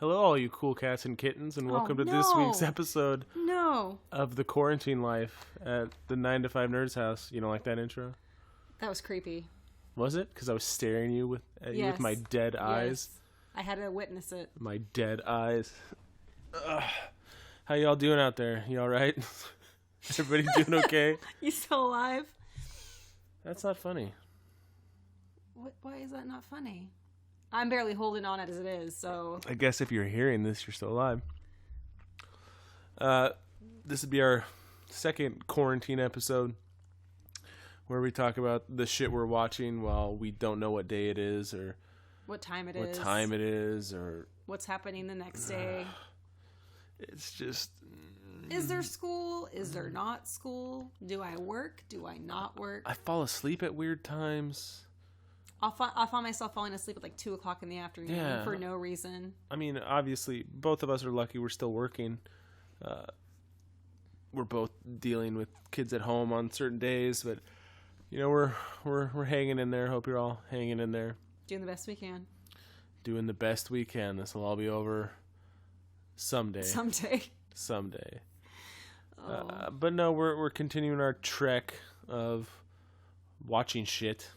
Hello, all you cool cats and kittens, and welcome to this week's episode of The Quarantine Life at the 9 to 5 Nerds House. You don't like that intro? That was creepy. Was it? Because I was staring at you with my dead eyes. I had to witness it. My dead eyes. Ugh. How y'all doing out there? You all right? Everybody doing okay? You still alive? That's not funny. Why is that not funny? I'm barely holding on as it is, so... I guess if you're hearing this, you're still alive. This would be our second quarantine episode where we talk about the shit we're watching while we don't know what day it is or... What time it is, or... What's happening the next day. It's just... Is there school? Is there not school? Do I work? Do I not work? I fall asleep at weird times. I'll find myself falling asleep at like 2 o'clock in the afternoon for no reason. I mean, obviously, both of us are lucky we're still working. We're both dealing with kids at home on certain days, but you know, we're hanging in there. Hope you're all hanging in there. Doing the best we can. Doing the best we can. This will all be over someday. Someday. Oh. But no, we're continuing our trek of watching shit.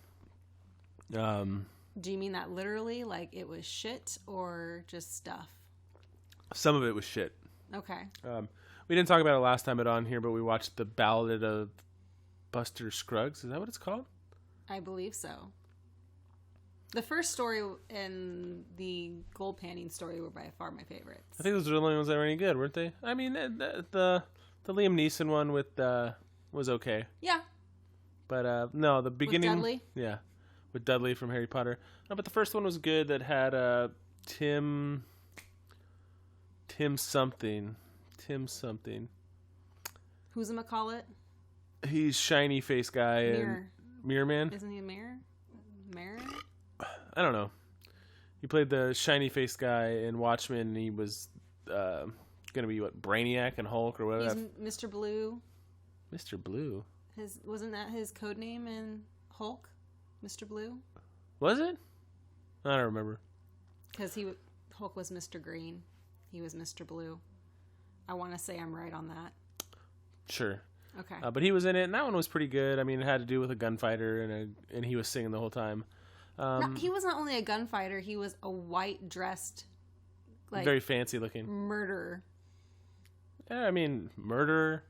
Do you mean that literally, like it was shit or just stuff? Some of it was shit. Okay. We didn't talk about it last time on here, but we watched the Ballad of Buster Scruggs. Is that what it's called? I believe so. The first story and the gold panning story were by far my favorites. I think those were the only ones that were any good, weren't they? I mean, the Liam Neeson one with was okay. Yeah. But no, the beginning. With Dudley? Yeah. With Dudley from Harry Potter. No, but the first one was good. That had Tim something. Who's a call it? He's shiny face guy. Mirror Man. Isn't he a mirror? I don't know. He played the shiny face guy in Watchmen. And he was gonna be Brainiac and Hulk or whatever. He's Mr. Blue. Mr. Blue. Wasn't that his code name in Hulk? Mr. Blue? Was it? I don't remember. Because Hulk was Mr. Green. He was Mr. Blue. I want to say I'm right on that. Sure. Okay. But he was in it, and that one was pretty good. I mean, it had to do with a gunfighter, and he was singing the whole time. He was not only a gunfighter, he was a white-dressed, like... Very fancy looking. Murderer. Yeah, I mean, murderer.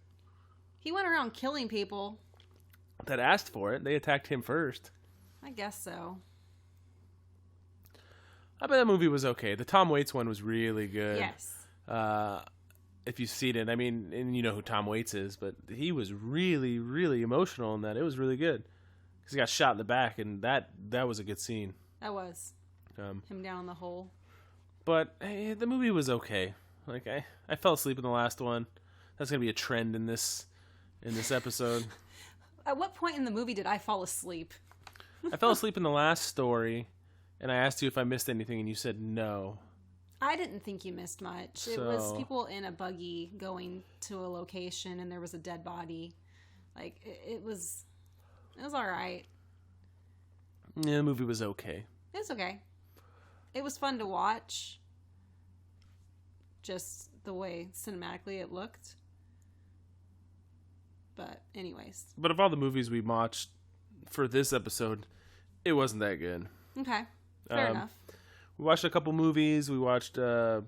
He went around killing people. That asked for it. They attacked him first. I guess so. I bet that movie was okay. The Tom Waits one was really good. Yes. If you've seen it, I mean, and you know who Tom Waits is, but he was really, really emotional in that. It was really good. Because he got shot in the back, and that was a good scene. That was. Him down in the hole. But hey, the movie was okay. Like I fell asleep in the last one. That's going to be a trend in this episode. At what point in the movie did I fall asleep? I fell asleep in the last story, and I asked you if I missed anything, and you said no. I didn't think you missed much. It was people in a buggy going to a location, and there was a dead body. Like, it was all right. Yeah, the movie was okay. It was okay. It was fun to watch. Just the way cinematically it looked. But anyways. But of all the movies we watched for this episode, it wasn't that good. Okay. Fair enough. We watched a couple movies. We watched a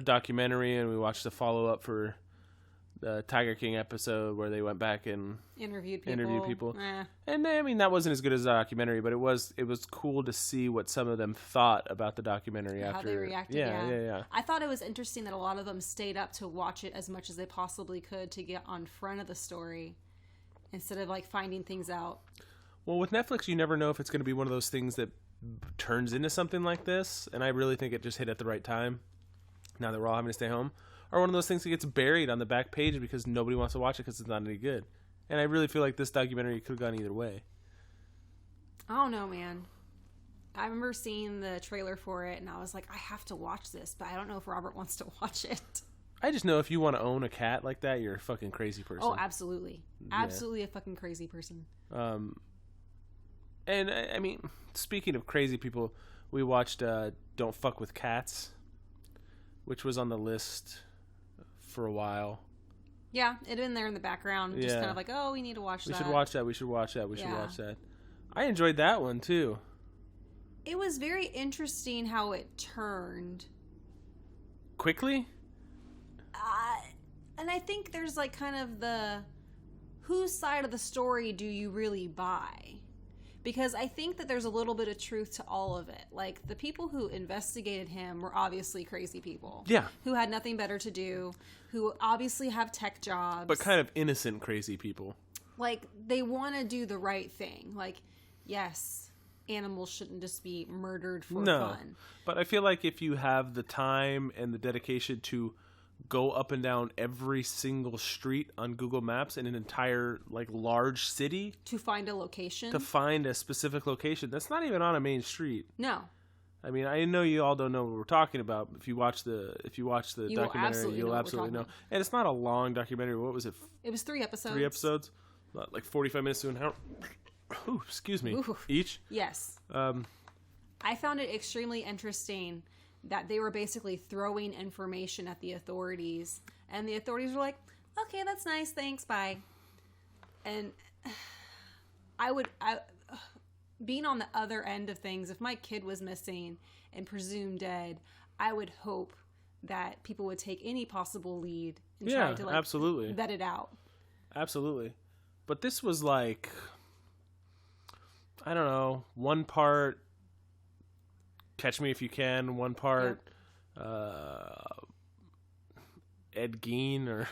documentary, and we watched a follow-up for the Tiger King episode where they went back and interviewed people. And I mean, that wasn't as good as a documentary, but it was cool to see what some of them thought about the documentary How after they reacted. Yeah. I thought it was interesting that a lot of them stayed up to watch it as much as they possibly could to get on front of the story instead of like finding things out. Well, with Netflix, you never know if it's going to be one of those things that turns into something like this, and I really think it just hit at the right time now that we're all having to stay home, or one of those things that gets buried on the back page because nobody wants to watch it because it's not any good. And I really feel like this documentary could have gone either way. I don't know, man. I remember seeing the trailer for it, and I was like, I have to watch this, but I don't know if Robert wants to watch it. I just know if you want to own a cat like that, you're a fucking crazy person. Oh, absolutely. Absolutely a fucking crazy person. And, I mean, speaking of crazy people, We watched Don't Fuck with Cats, which was on the list for a while. Yeah, it in there in the background, just kind of like, oh, we need to watch that. We should watch that. We should watch that. I enjoyed that one too. It was very interesting how it turned quickly. And I think there's like kind of the whose side of the story do you really buy? Because I think that there's a little bit of truth to all of it. Like, the people who investigated him were obviously crazy people. Yeah. Who had nothing better to do, who obviously have tech jobs. But kind of innocent crazy people. Like, they want to do the right thing. Like, yes, animals shouldn't just be murdered for fun. But I feel like if you have the time and the dedication to go up and down every single street on Google Maps in an entire, like, large city to find a location, to find a specific location that's not even on a main street. No. I mean, I know you all don't know what we're talking about. If you watch the documentary, you'll absolutely know. And it's not a long documentary. What was it? It was 3 episodes. 3 episodes, like 45 minutes to an hour. Ooh, excuse me. Ooh. Each. Yes. I found it extremely interesting that they were basically throwing information at the authorities, and the authorities were like, okay, that's nice, thanks, bye. And being on the other end of things, if my kid was missing and presumed dead, I would hope that people would take any possible lead and try to, like, absolutely vet it out. Absolutely. But this was like, I don't know, one part Catch Me If You Can, one part Ed Gein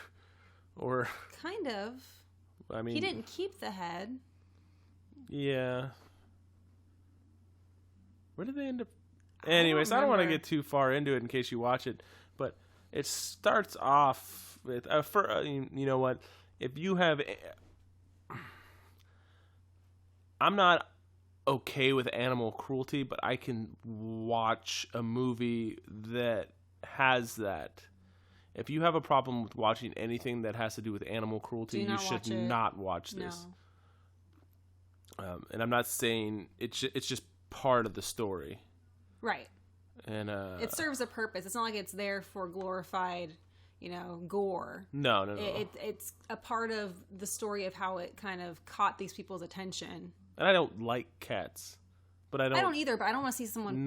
or kind of. I mean, he didn't keep the head. Yeah. Where did they end up? Anyways, I don't want to get too far into it in case you watch it, but it starts off with you know what? If you have, I'm not okay with animal cruelty, but I can watch a movie that has that. If you have a problem with watching anything that has to do with animal cruelty, you should not watch this. No. And I'm not saying it's just part of the story. Right. And it serves a purpose. It's not like it's there for glorified, gore. No. It's a part of the story of how it kind of caught these people's attention. And I don't like cats, but I don't either. But I don't want to see someone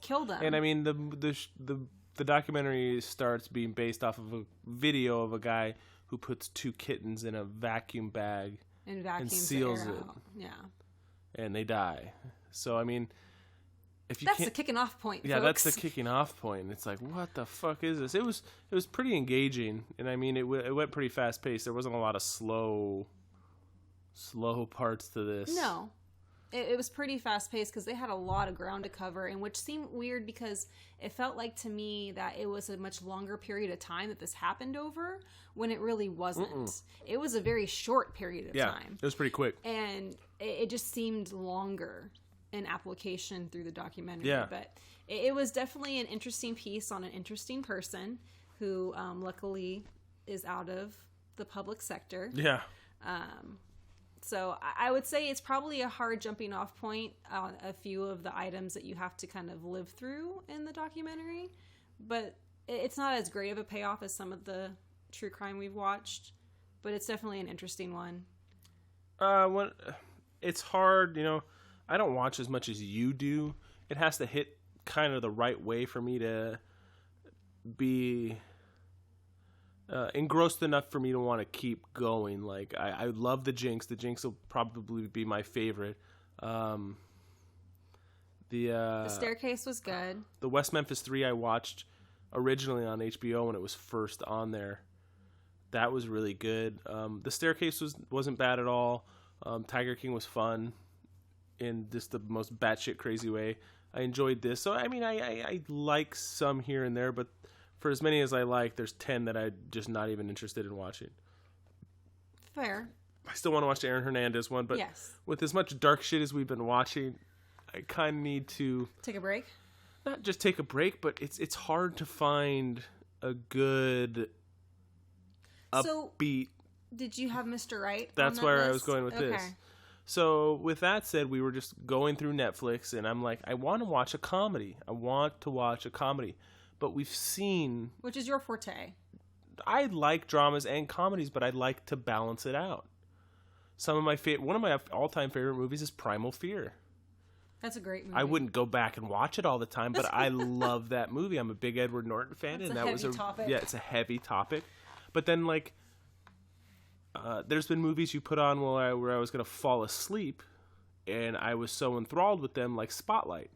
kill them. And I mean, the documentary starts being based off of a video of a guy who puts 2 kittens in a vacuum bag and seals it. Yeah. And they die. So I mean, that's the kicking off point. Yeah, folks. That's the kicking off point. It's like, what the fuck is this? It was pretty engaging, and I mean, it went pretty fast paced. There wasn't a lot of slow parts to this. No, it was pretty fast paced because they had a lot of ground to cover, and which seemed weird because it felt like to me that it was a much longer period of time that this happened over when it really wasn't. It was a very short period of time. It was pretty quick, and it just seemed longer in application through the documentary. Yeah. But it was definitely an interesting piece on an interesting person who luckily is out of the public sector. Yeah. So I would say it's probably a hard jumping off point on a few of the items that you have to kind of live through in the documentary. But it's not as great of a payoff as some of the true crime we've watched. But it's definitely an interesting one. It's hard, I don't watch as much as you do. It has to hit kind of the right way for me to be engrossed enough for me to want to keep going. Like, I love the Jinx. The Jinx will probably be my favorite. The Staircase was good. The West Memphis 3 I watched originally on HBO when it was first on there. That was really good. The Staircase wasn't bad at all. Tiger King was fun in just the most batshit crazy way. I enjoyed this. So, I mean, I like some here and there, but for as many as I like, there's 10 that I'm just not even interested in watching. Fair. I still want to watch the Aaron Hernandez one, but with as much dark shit as we've been watching, I kind of need to take a break. Not just take a break, but it's hard to find a good upbeat. Did you have Mr. Right? That's on that where list? I was going with this. So with that said, we were just going through Netflix, and I'm like, I want to watch a comedy. But we've seen... Which is your forte. I like dramas and comedies, but I like to balance it out. One of my all-time favorite movies is Primal Fear. That's a great movie. I wouldn't go back and watch it all the time, but I love that movie. I'm a big Edward Norton fan, That's and a that was heavy topic. Yeah, it's a heavy topic. But then, like, there's been movies you put on where I was gonna fall asleep, and I was so enthralled with them, like Spotlight.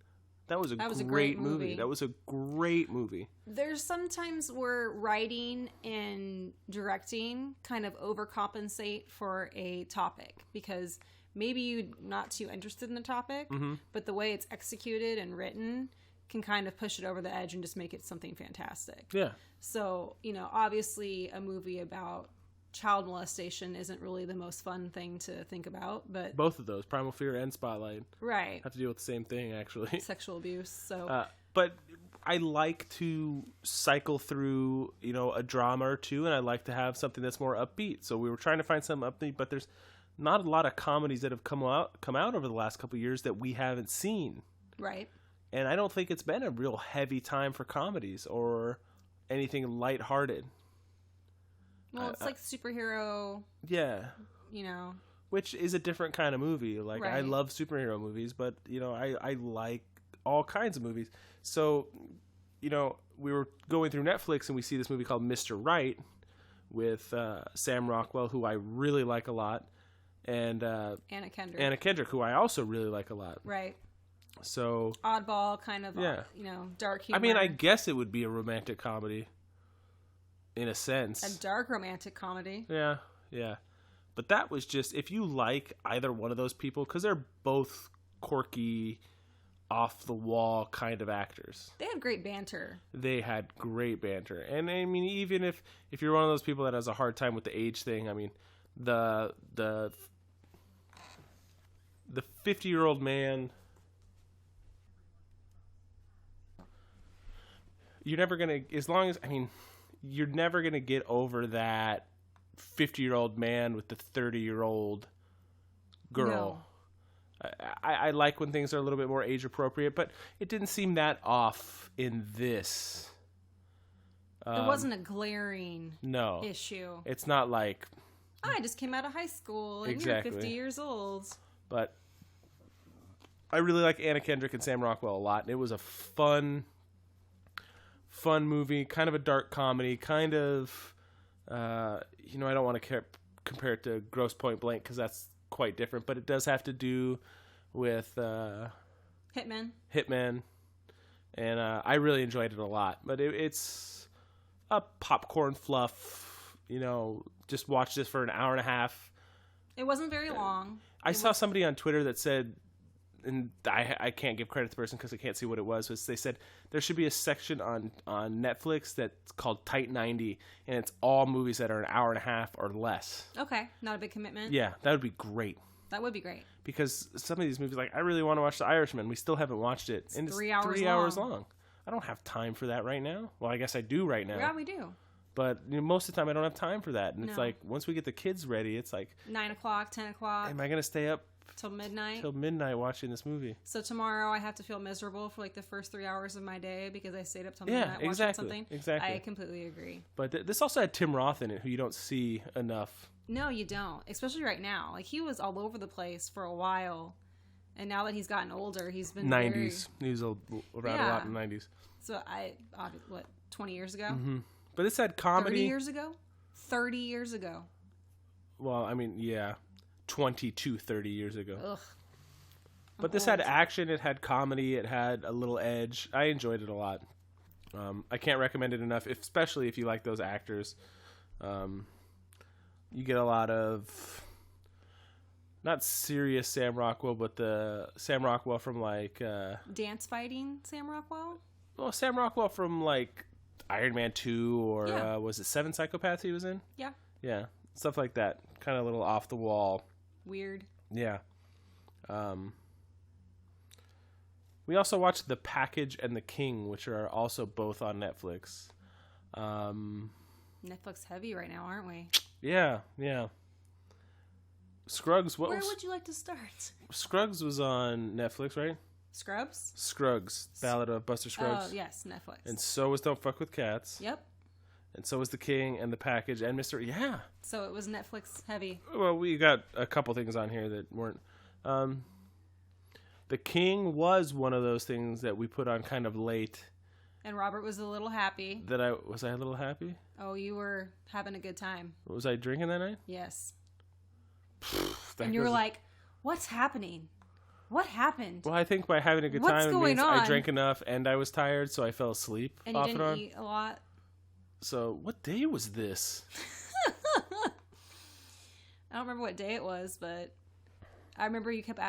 That was a great movie. That was a great movie. There's sometimes where writing and directing kind of overcompensate for a topic because maybe you're not too interested in the topic, but the way it's executed and written can kind of push it over the edge and just make it something fantastic. Yeah. So, obviously a movie about child molestation isn't really the most fun thing to think about, but both of those, Primal Fear and Spotlight, right, have to deal with the same thing, actually. Sexual abuse. So, but I like to cycle through, a drama or two, and I like to have something that's more upbeat. So we were trying to find something upbeat, but there's not a lot of comedies that have come out over the last couple of years that we haven't seen. Right. And I don't think it's been a real heavy time for comedies or anything lighthearted. Well, it's like superhero. Yeah. Which is a different kind of movie. Like, right. I love superhero movies, but, I like all kinds of movies. So, we were going through Netflix and we see this movie called Mr. Right with Sam Rockwell, who I really like a lot, and Anna Kendrick, who I also really like a lot. Right. So oddball, kind of, dark humor. I mean, I guess it would be a romantic comedy. In a sense. A dark romantic comedy. Yeah. But that was just, if you like either one of those people, because they're both quirky, off-the-wall kind of actors. They have great banter. They had great banter. And, I mean, even if you're one of those people that has a hard time with the age thing, I mean, the 50-year-old man... You're never going to... You're never going to get over that 50-year-old man with the 30-year-old girl. No. I like when things are a little bit more age appropriate, but it didn't seem that off in this. It wasn't a glaring issue. It's not like... I just came out of high school and you're 50 years old. But I really like Anna Kendrick and Sam Rockwell a lot, and it was a fun movie, kind of a dark comedy, kind of, I don't want to compare it to Grosse Pointe Blank because that's quite different, but it does have to do with Hitman, and I really enjoyed it a lot. But it's a popcorn fluff, just watch this for an hour and a half. It wasn't very long. I saw somebody on Twitter that said, and I can't give credit to the person because I can't see what it was, but they said there should be a section on Netflix that's called Tight 90, and it's all movies that are an hour and a half or less. Okay, not a big commitment. Yeah, that would be great. That would be great. Because some of these movies, like, I really want to watch The Irishman. We still haven't watched it. It's 3 hours long. I don't have time for that right now. Well, I guess I do right now. Yeah, we do. But most of the time, I don't have time for that. And it's like, once we get the kids ready, it's like... 9 o'clock, 10 o'clock. Am I going to stay up till midnight watching this movie? So tomorrow I have to feel miserable for like the first 3 hours of my day because I stayed up till midnight watching something. Exactly. I completely agree. But this also had Tim Roth in it, who you don't see enough. No, you don't. Especially right now. Like, he was all over the place for a while. And now that he's gotten older, he's been 90s. He was around a lot in the 90s. So 20 years ago? Mm-hmm. But this had comedy. 30 years ago? 30 years ago. Well, I mean, yeah. 20 to 30 years ago. Ugh. But this had action, it had comedy, it had a little edge. I enjoyed it a lot. I can't recommend it enough, especially if you like those actors. You get a lot of, not serious Sam Rockwell, but the Sam Rockwell from like... dance fighting Sam Rockwell? Well, Sam Rockwell from like Iron Man 2 or was it 7 Psychopaths he was in? Yeah. Yeah, stuff like that. Kind of a little off the wall. Weird. Yeah. We also watched The Package and The King, which are also both on Netflix. Netflix heavy right now, aren't we? Yeah. Scruggs. Where would you like to start? Scruggs was on Netflix, right? Scruggs, Ballad of Buster Scruggs. Oh yes, Netflix. And so was Don't Fuck with Cats. Yep. And so was The King and The Package and Mr. Yeah. So it was Netflix heavy. Well, we got a couple things on here that weren't. The King was one of those things that we put on kind of late. And Robert was a little happy. Was I a little happy? Oh, you were having a good time. Was I drinking that night? Yes. And you were like, "What's happening? What happened?" Well, I think by having a good time, it means I drank enough and I was tired, so I fell asleep. And you didn't eat a lot. So, what day was this? I don't remember what day it was, but I remember you kept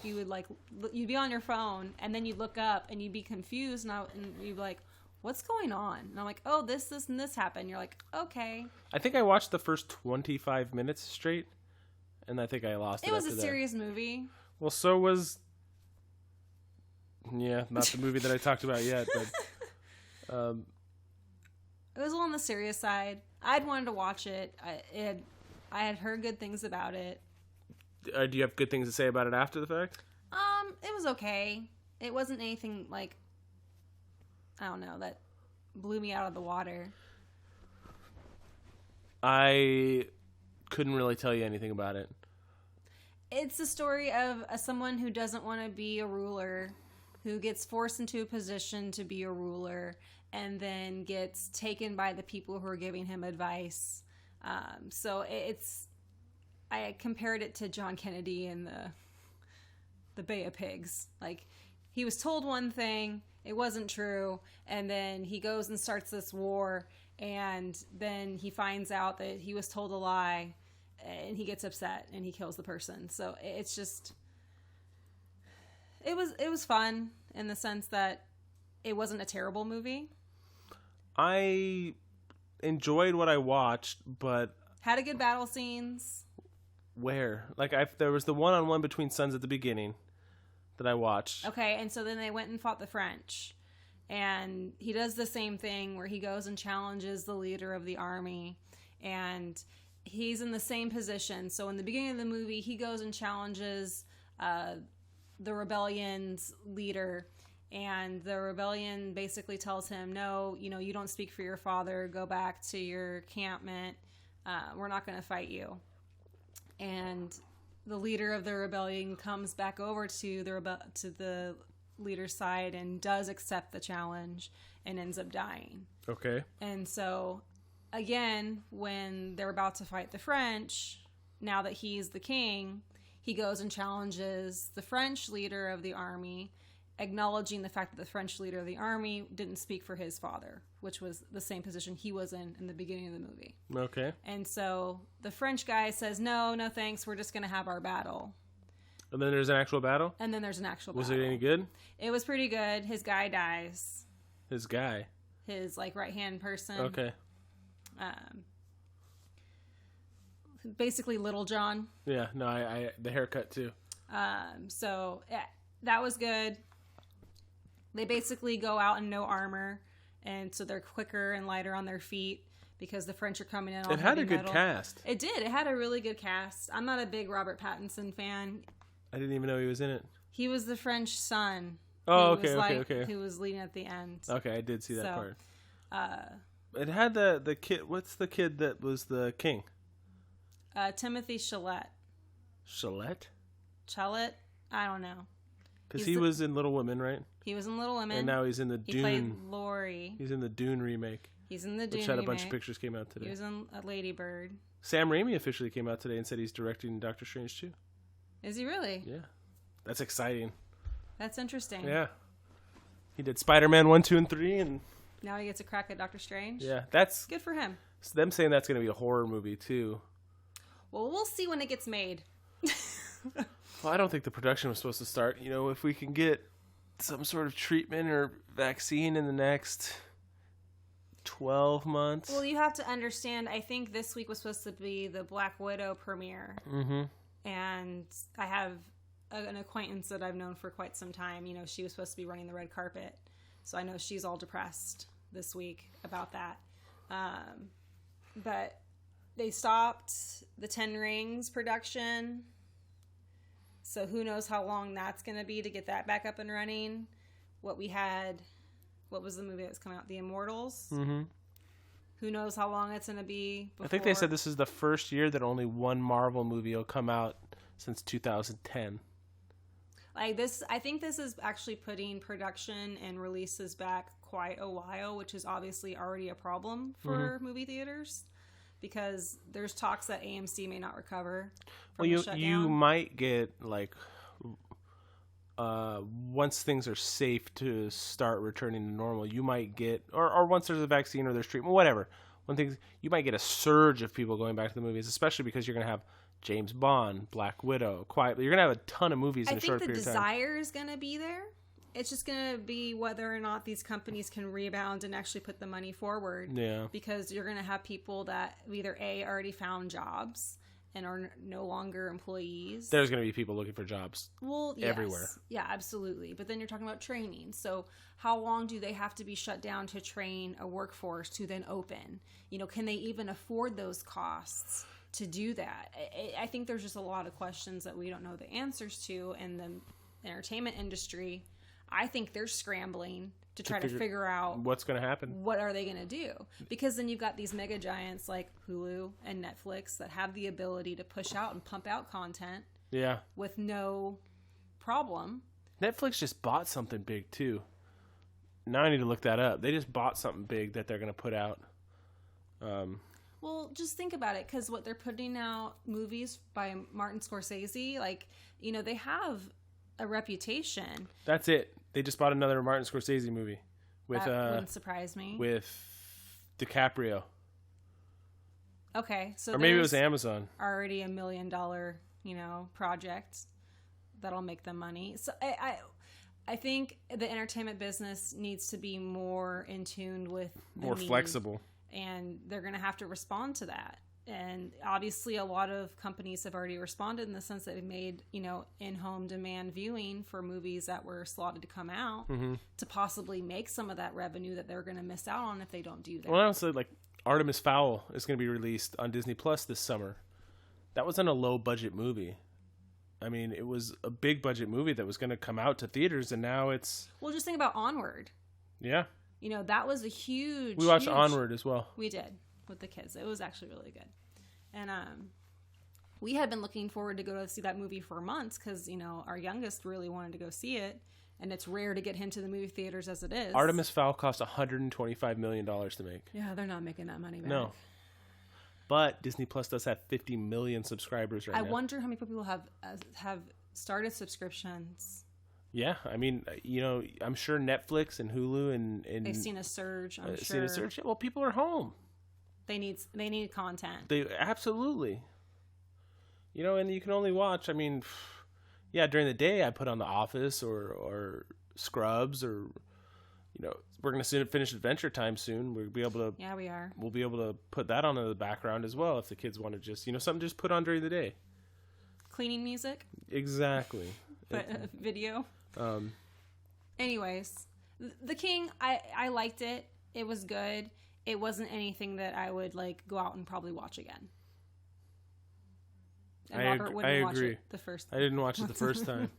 you'd be on your phone and then you'd look up and you'd be confused and you'd be like, "What's going on?" And I'm like, "Oh, this, and this happened." You're like, "Okay." I think I watched the first 25 minutes straight, and I think I lost it. It was a serious movie. Well, so was... Yeah, not the movie that I talked about yet, but... It was on the serious side. I'd wanted to watch it. I had heard good things about it. Do you have good things to say about it after the fact? It was okay. It wasn't anything like, I don't know, that blew me out of the water. I couldn't really tell you anything about it. It's the story of someone who doesn't want to be a ruler, who gets forced into a position to be a ruler, and then gets taken by the people who are giving him advice. So I compared it to John Kennedy and the Bay of Pigs. Like, he was told one thing, it wasn't true, and then he goes and starts this war, and then he finds out that he was told a lie, and he gets upset and he kills the person. So it's just, it was fun in the sense that it wasn't a terrible movie. I enjoyed what I watched, but had a good battle scenes. Where? Like, there was the one-on-one between sons at the beginning that I watched. Okay, and so then they went and fought the French. And he does the same thing where he goes and challenges the leader of the army. And he's in the same position. So in the beginning of the movie, he goes and challenges the rebellion's leader. And the rebellion basically tells him, "No, you don't speak for your father. Go back to your encampment. We're not going to fight you." And the leader of the rebellion comes back over to the leader's side and does accept the challenge and ends up dying. Okay. And so, again, when they're about to fight the French, now that he's the king, he goes and challenges the French leader of the army, acknowledging the fact that the French leader of the army didn't speak for his father, which was the same position he was in the beginning of the movie. Okay. And so the French guy says, no thanks, we're just going to have our battle. And then there's an actual battle? And then there's an actual battle. Was it any good? It was pretty good. His guy dies. His guy? His, right-hand person. Okay. Basically Little John. Yeah, no, I the haircut too. So, yeah, that was good. They basically go out in no armor, and so they're quicker and lighter on their feet because the French are coming in all It had a heavy good metal. cast. It did. It had a really good cast. I'm not a big Robert Pattinson fan. I didn't even know he was in it. He was the French son. Oh, okay. Who was leading at the end. Okay, I did see that part. Uh, It had the kid. What's the kid that was the king? Timothy Chalamet. Chalamet? I don't know. Because he was in Little Women, right? He was in Little Women. And now he's in the Dune. He played Laurie. He's in the Dune remake. He's in the Dune which had a remake. bunch of pictures came out today. He was in Lady Bird. Sam Raimi officially came out today and said he's directing Doctor Strange 2. Is he really? Yeah. That's exciting. That's interesting. Yeah. He did Spider-Man 1, 2, and 3, and... Now he gets a crack at Doctor Strange? Yeah, that's... Good for him. Them saying that's going to be a horror movie, too. Well, we'll see when it gets made. Well, I don't think the production was supposed to start. If we can get some sort of treatment or vaccine in the next 12 months. Well, you have to understand, I think this week was supposed to be the Black Widow premiere. Mm-hmm. And I have an acquaintance that I've known for quite some time. She was supposed to be running the red carpet. So I know she's all depressed this week about that. But they stopped the Ten Rings production. So who knows how long that's going to be to get that back up and running. What was the movie that was coming out? The Immortals. Mm-hmm. Who knows how long it's going to be before... I think they said this is the first year that only one Marvel movie will come out since 2010. Like this, I think this is actually putting production and releases back quite a while, which is obviously already a problem for movie theaters, because there's talks that AMC may not recover from the shutdown. You might get like once things are safe to start returning to normal, you might get or once there's a vaccine or there's treatment, whatever. You might get a surge of people going back to the movies, especially because you're going to have James Bond, Black Widow, Quietly. You're going to have a ton of movies in a short period of time. I think the desire is going to be there. It's just going to be whether or not these companies can rebound and actually put the money forward. Yeah. Because you're going to have people that either A, already found jobs and are no longer employees. There's going to be people looking for jobs everywhere. Yeah, absolutely. But then you're talking about training. So how long do they have to be shut down to train a workforce to then open? Can they even afford those costs to do that? I think there's just a lot of questions that we don't know the answers to in the entertainment industry. I think they're scrambling to try to figure out what's going to happen. What are they going to do? Because then you've got these mega giants like Hulu and Netflix that have the ability to push out and pump out content. Yeah. With no problem. Netflix just bought something big too. Now I need to look that up. They just bought something big that they're going to put out. Well, just think about it, because what they're putting out movies by Martin Scorsese, they have a reputation. That's it. They just bought another Martin Scorsese movie with that wouldn't surprise me. With DiCaprio. Okay, so or maybe it was Amazon. Already $1 million, project that'll make them money. So I think the entertainment business needs to be more in tune with more flexible, and they're going to have to respond to that. And obviously a lot of companies have already responded in the sense that they made, in-home demand viewing for movies that were slotted to come out to possibly make some of that revenue that they're going to miss out on if they don't do that. Well, honestly, Artemis Fowl is going to be released on Disney Plus this summer. That wasn't a low-budget movie. I mean, it was a big-budget movie that was going to come out to theaters, and now it's... Well, just think about Onward. Yeah. That was a huge... We watched Onward as well. We did, with the kids. It was actually really good. And we had been looking forward to go to see that movie for months because, our youngest really wanted to go see it. And it's rare to get him to the movie theaters as it is. Artemis Fowl cost $125 million to make. Yeah, they're not making that money back. No. But Disney Plus does have 50 million subscribers right now. I wonder how many people have started subscriptions. Yeah, I mean, I'm sure Netflix and Hulu and they've seen a surge. I'm sure. Seen a surge. Well, people are home. They need content. They absolutely. And you can only watch. I mean, during the day I put on The Office or Scrubs or, we're going to finish Adventure Time soon. We'll be able to. Yeah, we are. We'll be able to put that on in the background as well if the kids want to just something just put on during the day. Cleaning music. Exactly. Video. Anyways, The King. I liked it. It was good. It wasn't anything that I would go out and probably watch again. And Robert wouldn't watch it the first time. I didn't watch it the first time.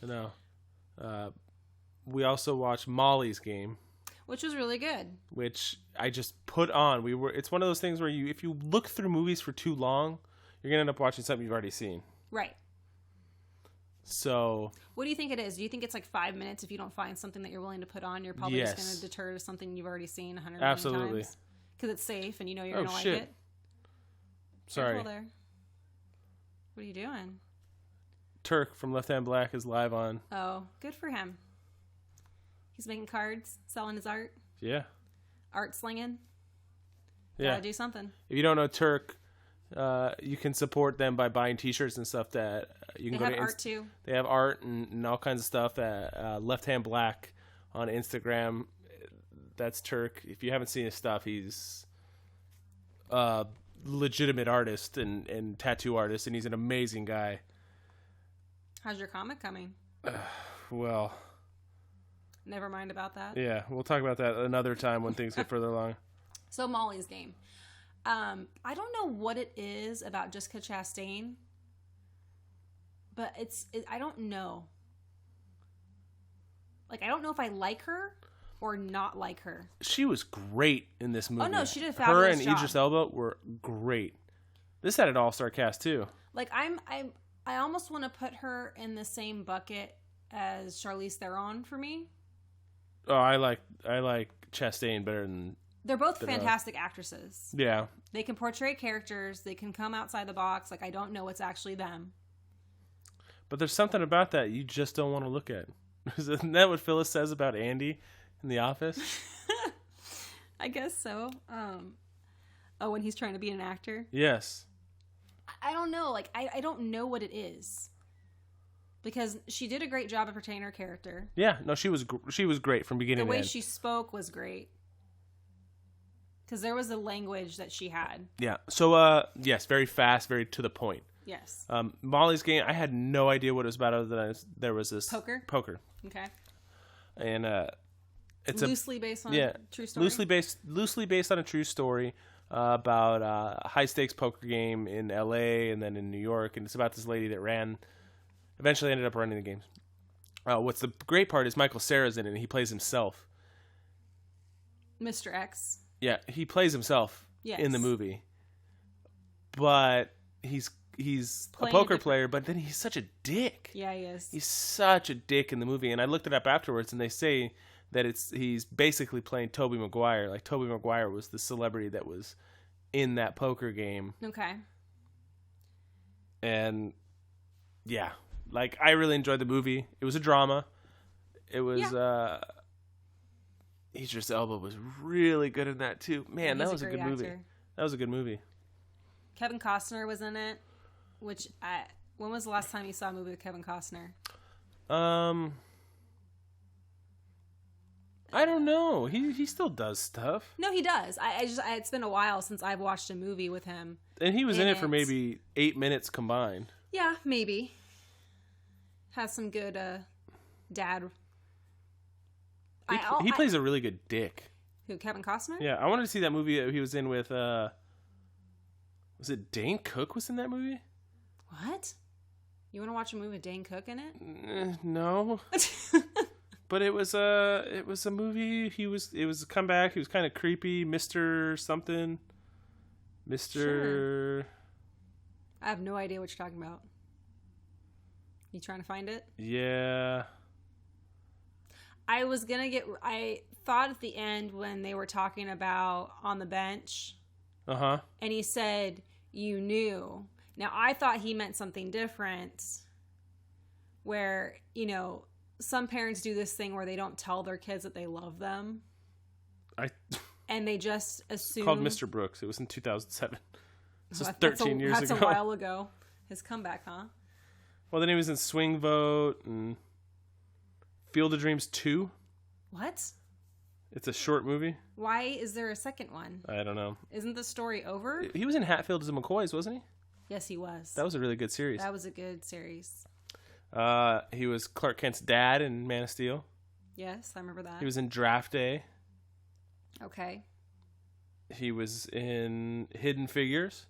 No. We also watched Molly's Game, which was really good. Which I just put on. It's one of those things where if you look through movies for too long, you're gonna end up watching something you've already seen. Right. So, what do you think it is? Do you think it's 5 minutes? If you don't find something that you're willing to put on, you're probably just going to deter to something you've already seen 100 million times? Because it's safe and you're going to like it. Sorry. Careful there. What are you doing? Turk from Left Hand Black is live on. Oh, good for him. He's making cards, selling his art. Yeah. Art slinging. Yeah. Gotta do something. If you don't know Turk, you can support them by buying T-shirts and stuff that you can go to. They have art too. They have art and all kinds of stuff at Left Hand Black on Instagram. That's Turk. If you haven't seen his stuff, he's a legitimate artist and tattoo artist, and he's an amazing guy. How's your comic coming? Well, never mind about that. Yeah, we'll talk about that another time when things get further along. So Molly's Game. I don't know what it is about Jessica Chastain, but I don't know. Like, I don't know if I like her or not like her. She was great in this movie. Oh no, she did a fabulous job. Her and Idris Elba were great. This had an all-star cast too. Like, I almost want to put her in the same bucket as Charlize Theron for me. Oh, I like Chastain better than. They're both fantastic actresses. Yeah. They can portray characters. They can come outside the box. Like, I don't know it's actually them. But there's something about that you just don't want to look at. Isn't that what Phyllis says about Andy in The Office? I guess so. When he's trying to be an actor? Yes. I don't know. Like, I don't know what it is. Because she did a great job of portraying her character. Yeah. No, she was great from beginning to end. The way she spoke was great. Because there was a language that she had. Yeah. So, yes, very fast, very to the point. Yes. Molly's Game, I had no idea what it was about other than there was this... Poker? Okay. And it's loosely based on a true story? Loosely based on a true story about a high-stakes poker game in L.A. and then in New York. And it's about this lady that eventually ended up running the games. What's the great part is Michael Cera's in it, and he plays himself. Mr. X. Yeah, he plays himself in the movie. But he's a poker player, but then he's such a dick. Yeah, he is. He's such a dick in the movie, and I looked it up afterwards, and they say that he's basically playing Tobey Maguire. Like, Tobey Maguire was the celebrity that was in that poker game. Okay. And, yeah. Like, I really enjoyed the movie. It was a drama. It was, Idris Elba was really good in that, too. Man, that was a good movie. That was a good movie. Kevin Costner was in it, when was the last time you saw a movie with Kevin Costner? I don't know. He still does stuff. No, he does. It's been a while since I've watched a movie with him. And he was in it for maybe 8 minutes combined. Yeah, maybe. Has some good dad. He plays a really good dick. Who, Kevin Costner? Yeah, I wanted to see that movie that he was in with, was it Dane Cook was in that movie? What? You want to watch a movie with Dane Cook in it? No. But it was a movie. It was a comeback. He was kind of creepy, Mr. something. Sure. I have no idea what you're talking about. You trying to find it? Yeah. I thought at the end when they were talking about On the Bench. Uh-huh. And he said, "You knew." Now, I thought he meant something different. Where, some parents do this thing where they don't tell their kids that they love them. And they just assume... Called Mr. Brooks. It was in 2007. This was 13 years ago. That's a while ago. His comeback, huh? Well, then he was in Swing Vote and Field of Dreams 2. What? It's a short movie. Why is there a second one? I don't know. Isn't the story over? He was in Hatfields and McCoys, wasn't he? Yes, he was. That was a really good series. That was a good series. He was Clark Kent's dad in Man of Steel. Yes, I remember that. He was in Draft Day. Okay. He was in Hidden Figures.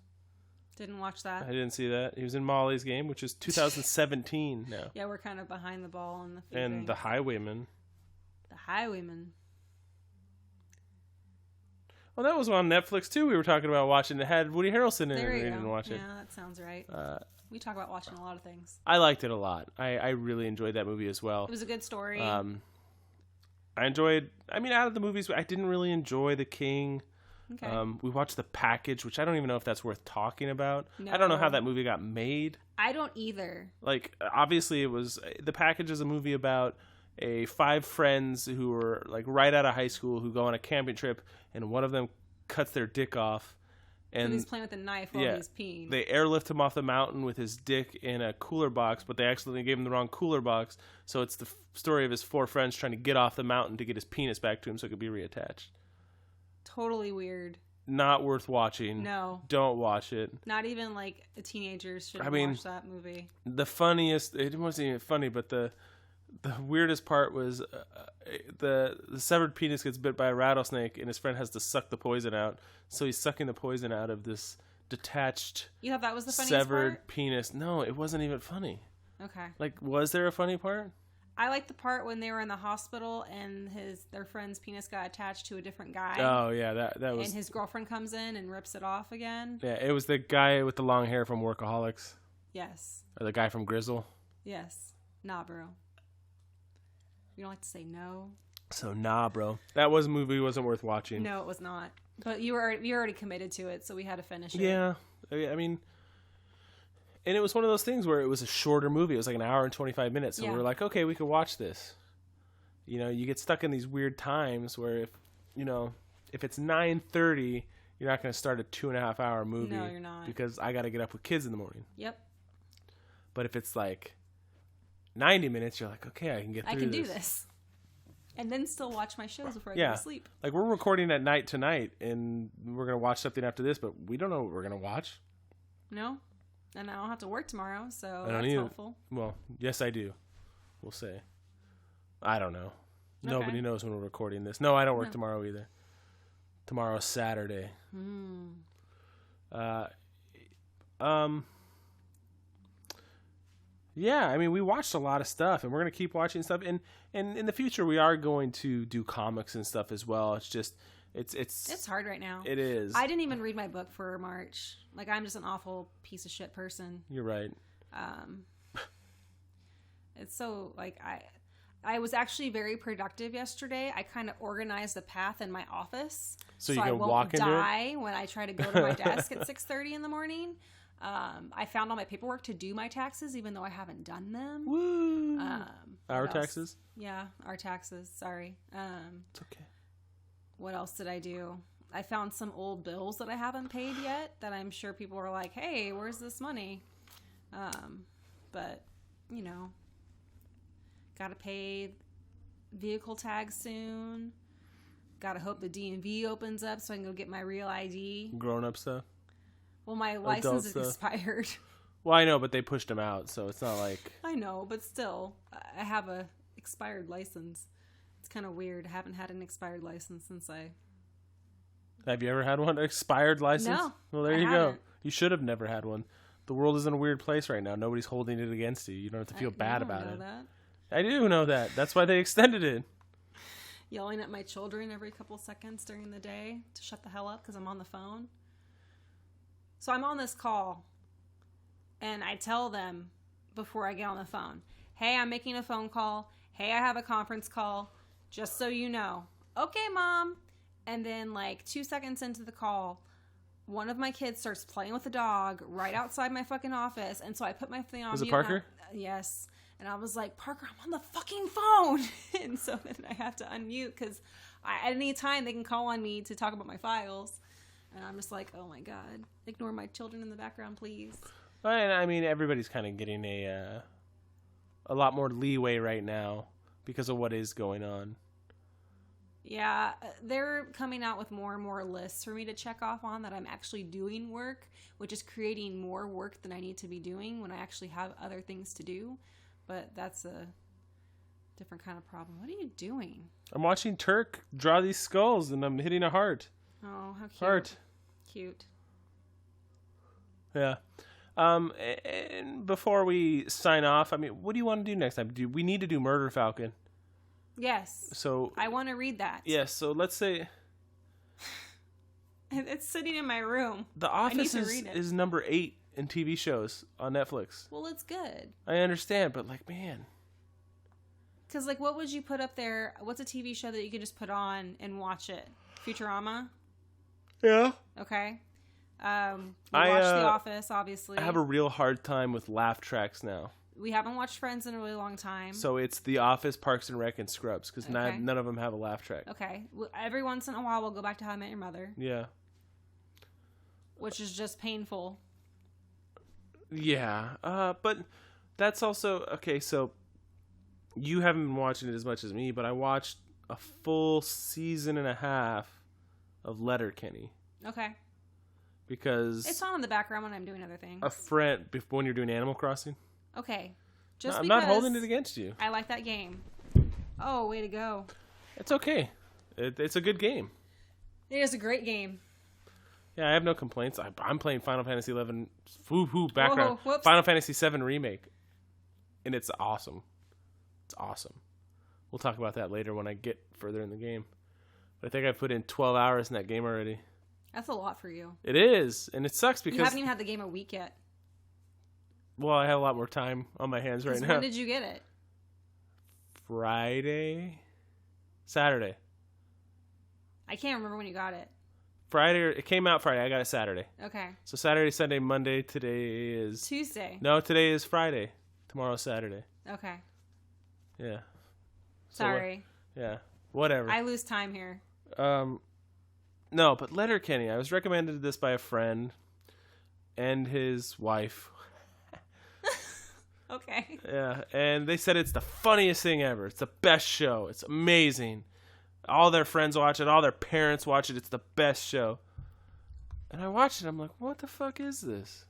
Didn't watch that. I didn't see that. He was in Molly's Game, which is 2017 now. Yeah, we're kind of behind the ball on the And thing. The Highwayman. The Highwayman. Well, that was on Netflix, too. We were talking about watching. It had Woody Harrelson in it. There you go. Didn't watch it. Yeah, that sounds right. We talk about watching a lot of things. I liked it a lot. I really enjoyed that movie as well. It was a good story. I enjoyed... out of the movies, I didn't really enjoy The King. Okay. We watched The Package, which I don't even know if that's worth talking about. No. I don't know how that movie got made. I don't either. Like, obviously, it was... The Package is a movie about 5 friends who were, like, right out of high school who go on a camping trip, and one of them cuts their dick off. And he's playing with a knife while he's peeing. They airlift him off the mountain with his dick in a cooler box, but they accidentally gave him the wrong cooler box. So it's the story of his 4 friends trying to get off the mountain to get his penis back to him so it could be reattached. Totally weird. Not worth watching. No. Don't watch it. Not even like teenagers should watch that movie. The funniest, it wasn't even funny, but the The weirdest part was the severed penis gets bit by a rattlesnake, and his friend has to suck the poison out. So he's sucking the poison out of this detached, You thought that was the funniest severed part? penis. No, it wasn't even funny. Okay. Like, was there a funny part? I liked the part when they were in the hospital and their friend's penis got attached to a different guy. Oh yeah, that was. And his girlfriend comes in and rips it off again. Yeah, it was the guy with the long hair from Workaholics, Yes. or the guy from Grizzle. Yes. Nah, bro. You don't like to say no. So nah, bro, that movie wasn't worth watching. No, it was not. But you already committed to it, so we had to finish it. Yeah, I mean, and it was one of those things where it was a shorter movie. It was like an hour and 25 minutes. So we were like, okay, we could watch this. You know, you get stuck in these weird times where if it's 9:30, you're not going to start a 2.5 hour movie. No, you're not. Because I got to get up with kids in the morning. Yep. But if it's like 90 minutes, you're like, okay, I can get through this. I can do this. And then still watch my shows before I go to sleep. Like, we're recording at night tonight, and we're going to watch something after this, but we don't know what we're going to watch. No. And I don't have to work tomorrow, so I don't that's either. helpful. Well, yes, I do. We'll say. I don't know. Okay. Nobody knows when we're recording this. No, I don't work tomorrow either. Tomorrow's Saturday. Yeah, I mean, we watched a lot of stuff, and we're going to keep watching stuff. And in the future, we are going to do comics and stuff as well. It's just, it's hard right now. It is. I didn't even read my book for March. Like, I'm just an awful piece of shit person. You're right. It's so, like, I was actually very productive yesterday. I kind of organized the path in my office. So you I can won't walk into it? die when I try to go to my desk at 6:30 in the morning. I found all my paperwork to do my taxes, even though I haven't done them. Woo! Our What else? taxes? Yeah, our taxes. Sorry. It's okay. What else did I do? I found some old bills that I haven't paid yet that I'm sure people are like, hey, where's this money? But, you know, gotta pay vehicle tags soon. Gotta hope the DMV opens up so I can go get my real ID. Grown-up stuff? Well, my license is expired. Well, I know, but they pushed them out, so it's not like... I know, but still, I have a expired license. It's kind of weird. I haven't had an expired license since I... Have you ever had one? An expired license? No. Well, there I you haven't. go. You should have never had one. The world is in a weird place right now. Nobody's holding it against you. You don't have to feel bad about it. That. I do know that. That's why they extended it. Yelling at my children every couple seconds during the day to shut the hell up because I'm on the phone. So I'm on this call, and I tell them before I get on the phone, hey, I'm making a phone call. Hey, I have a conference call. Just so you know. Okay, Mom. And then, like, 2 seconds into the call, one of my kids starts playing with the dog right outside my fucking office. And so I put my thing on Was it mute. Parker? Yes. And I was like, Parker, I'm on the fucking phone. And so then I have to unmute because at any time they can call on me to talk about my files. And I'm just like, oh my God, ignore my children in the background, please. And I mean, everybody's kind of getting a lot more leeway right now because of what is going on. Yeah, they're coming out with more and more lists for me to check off on that I'm actually doing work, which is creating more work than I need to be doing when I actually have other things to do. But that's a different kind of problem. What are you doing? I'm watching Turk draw these skulls, and I'm hitting a heart. Oh, how cute. Heart. Cute. Yeah. And before we sign off, I mean, what do you want to do next time? We need to do Murder Falcon. Yes. So I want to read that. Yes. So let's say it's sitting in my room. The Office is number 8 in TV shows on Netflix. Well, it's good. I understand, but like, man. Because, like, what would you put up there? What's a TV show that you could just put on and watch it? Futurama? Yeah. Okay. We watched The Office, obviously. I have a real hard time with laugh tracks now. We haven't watched Friends in a really long time. So it's The Office, Parks and Rec, and Scrubs, because none of them have a laugh track. Okay. Every once in a while, we'll go back to How I Met Your Mother. Yeah. Which is just painful. Yeah. But that's also... Okay, so you haven't been watching it as much as me, but I watched a full season and a half of Letterkenny. Okay. Because... It's on in the background when I'm doing other things. A friend... When you're doing Animal Crossing? Okay. Just I'm because not holding it against you. I like that game. Oh, way to go. It's okay. It's a good game. It is a great game. Yeah, I have no complaints. I'm playing Final Fantasy 11 background. Whoa, whoops. Final Fantasy 7 remake. And it's awesome. It's awesome. We'll talk about that later when I get further in the game. But I think I've put in 12 hours in that game already. That's a lot for you. It is, and it sucks because You haven't even had the game a week yet. well, I have a lot more time on my hands right now. When did you get it? Saturday. I can't remember when you got it. It came out Friday. I got it Saturday. Okay. So Saturday, Sunday, Monday. Today is Tuesday. No, today is Friday. Tomorrow's Saturday. Okay. Yeah. Sorry. Yeah. Whatever. I lose time here. No, but Letterkenny. I was recommended this by a friend and his wife. Okay. Yeah, and they said it's the funniest thing ever. It's the best show. It's amazing. All their friends watch it. All their parents watch it. It's the best show. And I watched it. I'm like, what the fuck is this?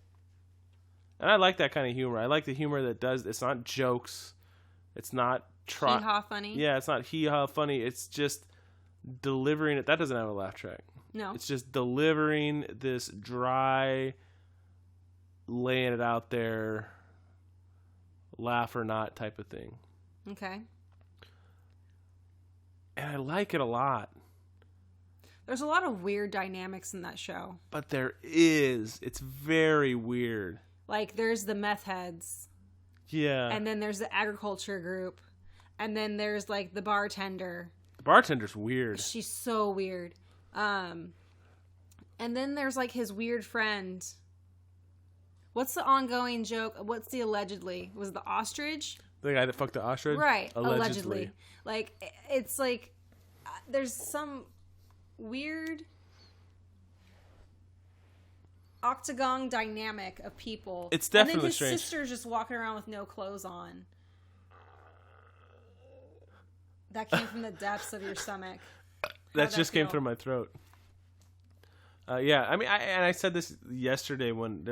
And I like that kind of humor. I like the humor that does. It's not jokes. It's not Hee-haw funny. Yeah, it's not hee-haw funny. It's just delivering it. That doesn't have a laugh track. No. It's just delivering this dry, laying it out there, laugh or not type of thing. Okay. And I like it a lot. There's a lot of weird dynamics in that show. But there is. It's very weird. Like, there's the meth heads. Yeah. And then there's the agriculture group. And then there's, like, the bartender. The bartender's weird. She's so weird. And then there's, like, his weird friend. What's the ongoing joke? What's the allegedly? Was it the ostrich? The guy that fucked the ostrich? Right. Allegedly. Like, it's like, there's some weird octagon dynamic of people. It's definitely and then his strange. sister's just walking around with no clothes on. That came from the depths of your stomach. That just came through my throat. Yeah, I mean, I said this yesterday when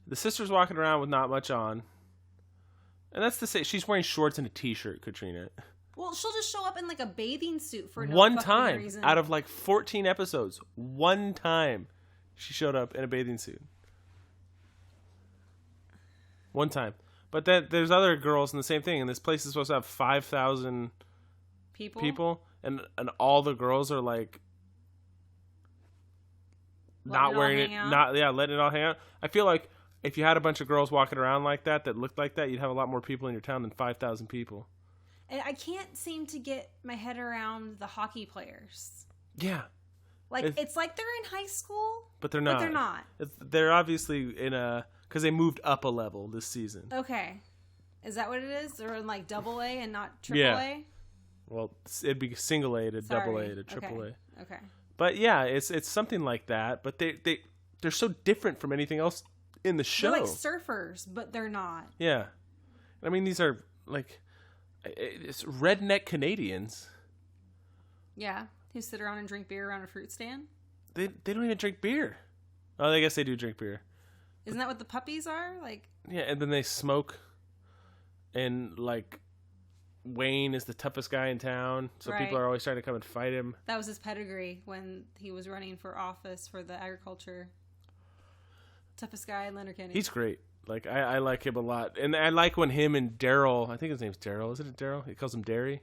the sister's walking around with not much on. And that's to say, she's wearing shorts and a t-shirt, Katrina. Well, she'll just show up in like a bathing suit for no one fucking time reason. out of like 14 episodes. One time she showed up in a bathing suit. One time. But there's other girls in the same thing, and this place is supposed to have 5,000 people, and all the girls are like not wearing it, letting it all hang out. I feel like if you had a bunch of girls walking around like that looked like that, you'd have a lot more people in your town than 5,000 people. And I can't seem to get my head around the hockey players. Yeah. Like, it's like they're in high school. But they're not. But they're not. They're obviously because they moved up a level this season. Okay. Is that what it is? They're in like AA and not AAA? Yeah. Well, it'd be single A to double A to triple A. Okay. But yeah, it's something like that. But they're so different from anything else in the show. They're like surfers, but they're not. Yeah. I mean, these are like it's redneck Canadians. Yeah. Who sit around and drink beer around a fruit stand? They don't even drink beer. Oh, I guess they do drink beer. Isn't that what the puppies are? Like. Yeah, and then they smoke. And like Wayne is the toughest guy in town, so people are always trying to come and fight him. That was his pedigree when he was running for office for the agriculture. Toughest guy in Letterkenny. He's great. Like I like him a lot, and I like when him and Daryl. I think his name's Daryl. Isn't it Daryl? He calls him Derry.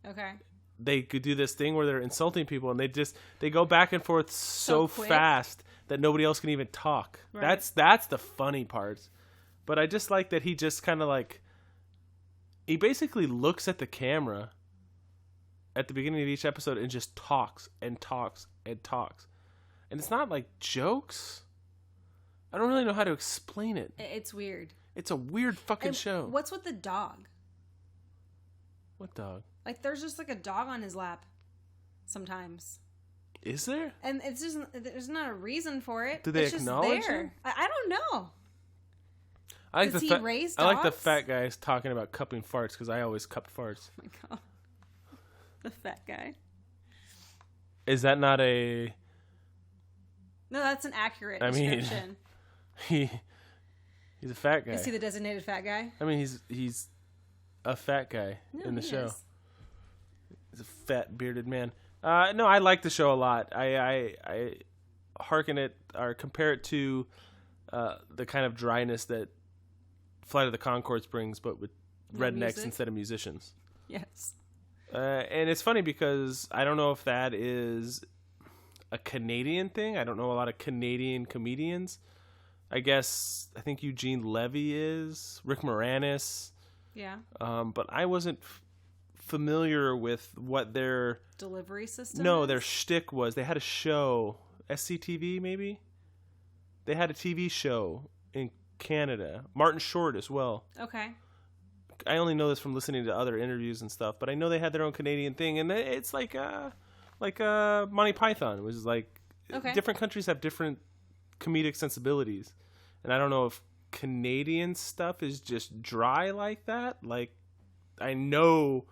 Okay. They could do this thing where they're insulting people, and they go back and forth so fast that nobody else can even talk. Right. That's the funny part. But I just like that he just kind of like. He basically looks at the camera at the beginning of each episode and just talks and talks and talks. And it's not like jokes. I don't really know how to explain it. It's weird. It's a weird fucking show. What's with the dog? What dog? Like, there's just like a dog on his lap sometimes. Is there? And it's just, there's not a reason for it. Do they it's acknowledge just there. him? I don't know. Does he raise dogs? I like the fat guys talking about cupping farts because I always cupped farts. Oh my god. The fat guy. Is that not a... No, that's an accurate description. He's a fat guy. Is he the designated fat guy? I mean, he's a fat guy in the he show. is. He's a fat bearded man. No, I like the show a lot. I hearken it or compare it to the kind of dryness that Flight of the Conchords brings, but with rednecks music? instead of musicians. Yes. And it's funny because I don't know if that is a Canadian thing. I don't know a lot of Canadian comedians. I think Eugene Levy is, Rick Moranis. Yeah. But I wasn't familiar with what their Delivery system? No, is? their shtick was. They had a show, SCTV maybe? They had a TV show in Canada. Martin Short as well. Okay. I only know this from listening to other interviews and stuff, but I know they had their own Canadian thing, and it's like Monty Python. It was like different countries have different comedic sensibilities, and I don't know if Canadian stuff is just dry like that. Like, I know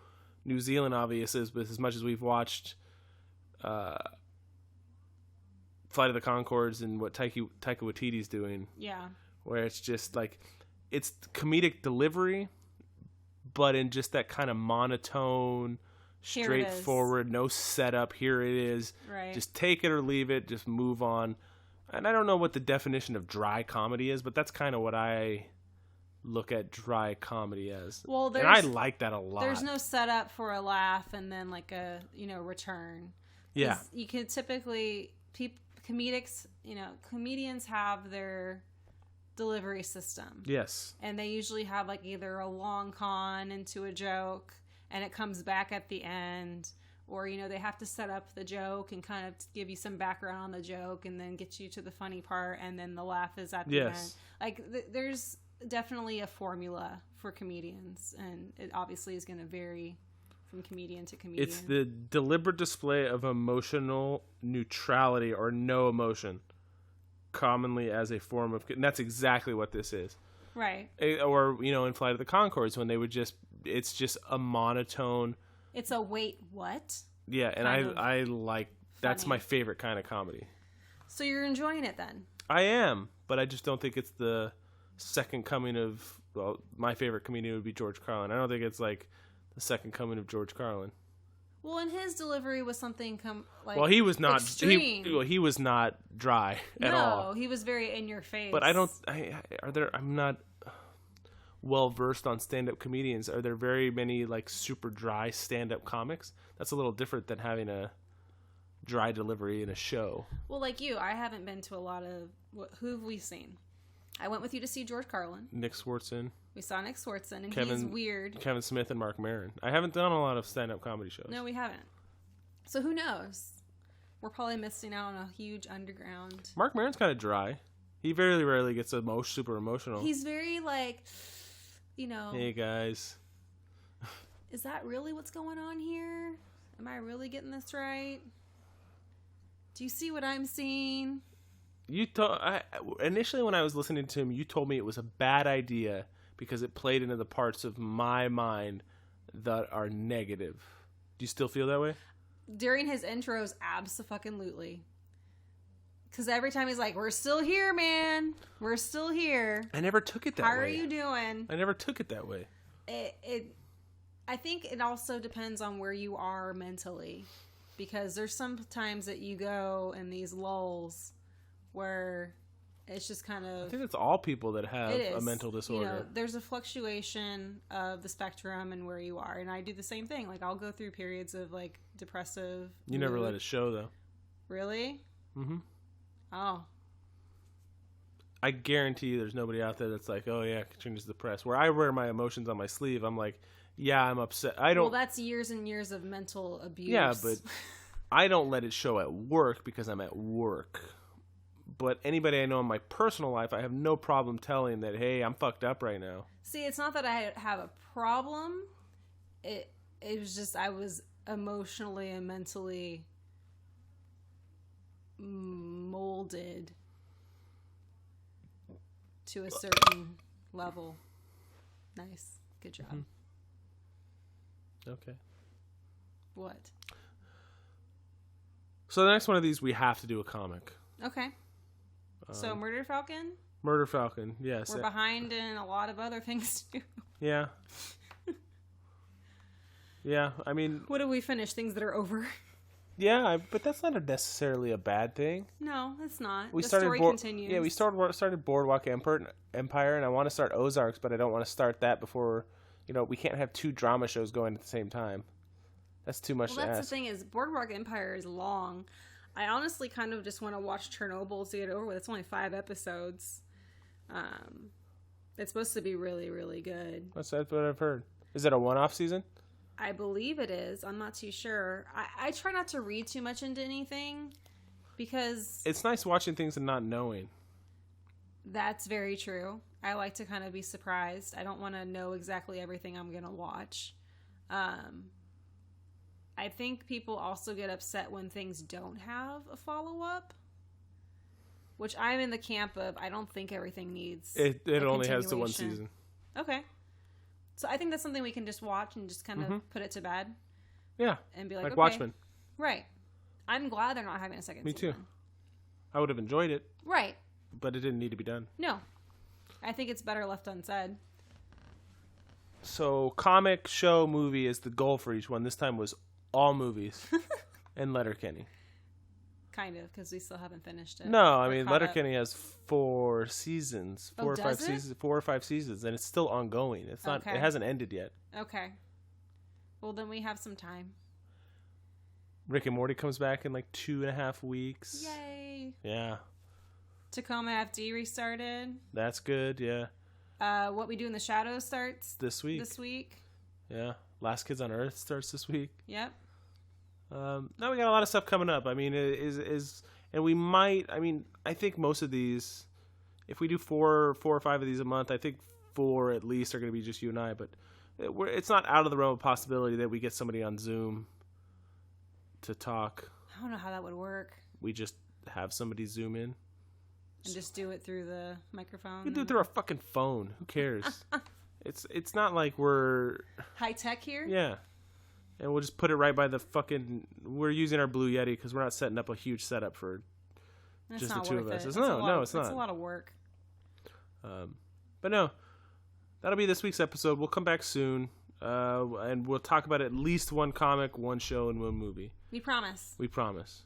New Zealand obviously is, but as much as we've watched Flight of the Conchords and what Taika Waititi's doing, where it's just like it's comedic delivery, but in just that kind of monotone, straightforward, no setup. Here it is. Right. Just take it or leave it. Just move on. And I don't know what the definition of dry comedy is, but that's kind of what I look at dry comedy as. Well, and I like that a lot. There's no setup for a laugh and then like a return. Yeah. You can typically comedians have their delivery system. Yes. And they usually have like either a long con into a joke and it comes back at the end, or they have to set up the joke and kind of give you some background on the joke and then get you to the funny part and then the laugh is at the end. Like there's definitely a formula for comedians, and it obviously is going to vary from comedian to comedian. It's the deliberate display of emotional neutrality or no emotion, commonly as a form of, and that's exactly what this is. Right. Or, in Flight of the Conchords, when they would it's just a monotone. It's a wait, what? Yeah, and I like, that's my favorite kind of comedy. So you're enjoying it then? I am, but I just don't think it's the second coming of, well, my favorite comedian would be George Carlin. I don't think it's like the second coming of George Carlin. Well, and his delivery was something well, he was not extreme. He was not dry at all. No, he was very in your face. But I'm not well versed on stand-up comedians. Are there very many like super dry stand-up comics? That's a little different than having a dry delivery in a show. Well, like you, I haven't been to a lot of who have we seen? I went with you to see George Carlin. Nick Swartzen. We saw Nick Swartzen, and he's weird. Kevin Smith and Mark Maron. I haven't done a lot of stand-up comedy shows. No, we haven't. So who knows? We're probably missing out on a huge underground. Mark Maron's kind of dry. He very rarely gets super emotional. He's very like, Hey guys. Is that really what's going on here? Am I really getting this right? Do you see what I'm seeing? Initially when I was listening to him, you told me it was a bad idea because it played into the parts of my mind that are negative. Do you still feel that way? During his intros, abso-fucking-lutely. Because every time he's like, we're still here, man. We're still here. I never took it that way. How are you doing? I never took it that way. I think it also depends on where you are mentally. Because there's some times that you go in these lulls where it's just kind of... I think it's all people that have a mental disorder. There's a fluctuation of the spectrum and where you are. And I do the same thing. Like, I'll go through periods of, like, depressive You never let it show, though. Really? Mm-hmm. Oh. I guarantee you there's nobody out there that's like, oh, yeah, Katrina's depressed. Where I wear my emotions on my sleeve, I'm like, yeah, I'm upset. Well, that's years and years of mental abuse. Yeah, but I don't let it show at work because I'm at work. But anybody I know in my personal life, I have no problem telling that, hey, I'm fucked up right now. See, it's not that I have a problem. It was just I was emotionally and mentally molded to a certain level. Nice. Good job. Mm-hmm. Okay. What? So the next one of these, we have to do a comic. Okay. So Murder Falcon? Murder Falcon, yes. We're behind in a lot of other things too. Yeah. Yeah, I mean... What do we finish? Things that are over? Yeah, but that's not necessarily a bad thing. No, it's not. The story continues. Yeah, we started Boardwalk Empire, and I want to start Ozarks, but I don't want to start that before... we can't have 2 drama shows going at the same time. That's too much to ask. Well, that's the thing is, Boardwalk Empire is long. I honestly kind of just want to watch Chernobyl to get it over with. It's only 5 episodes. It's supposed to be really, really good. That's what I've heard. Is it a one-off season? I believe it is. I'm not too sure. I try not to read too much into anything because... It's nice watching things and not knowing. That's very true. I like to kind of be surprised. I don't want to know exactly everything I'm going to watch. I think people also get upset when things don't have a follow-up, which I'm in the camp of I don't think everything needs It only has the 1 season. Okay. So I think that's something we can just watch and just kind of put it to bed. Yeah. And be like okay. Watchmen. Right. I'm glad they're not having a second season. Me too. I would have enjoyed it. Right. But it didn't need to be done. No. I think it's better left unsaid. So comic, show, movie is the goal for each one. This time was all movies and Letterkenny. Kind of, because we still haven't finished it. No, I mean Letterkenny has 4 seasons, 4 or 5 seasons, 4 or 5 seasons, and it's still ongoing. It's not. Okay. It hasn't ended yet. Okay. Well, then we have some time. Rick and Morty comes back in like 2.5 weeks. Yay! Yeah. Tacoma FD restarted. That's good. Yeah. What We Do in the Shadows starts this week. Yeah. Last Kids on Earth starts this week. Yep. Now we got a lot of stuff coming up. I mean, and we might. I mean, I think most of these, if we do 4 or 5 of these a month, I think 4 at least are going to be just you and I. But it's not out of the realm of possibility that we get somebody on Zoom to talk. I don't know how that would work. We just have somebody Zoom in and just do it through the microphone. We do it through our fucking phone. Who cares? It's not like we're high tech here. Yeah. And we'll just put it right by the fucking... We're using our Blue Yeti because we're not setting up a huge setup for just the 2 of us. No, it's not. It's a lot of work. But no, that'll be this week's episode. We'll come back soon. And we'll talk about at least 1 comic, 1 show, and 1 movie. We promise. We promise.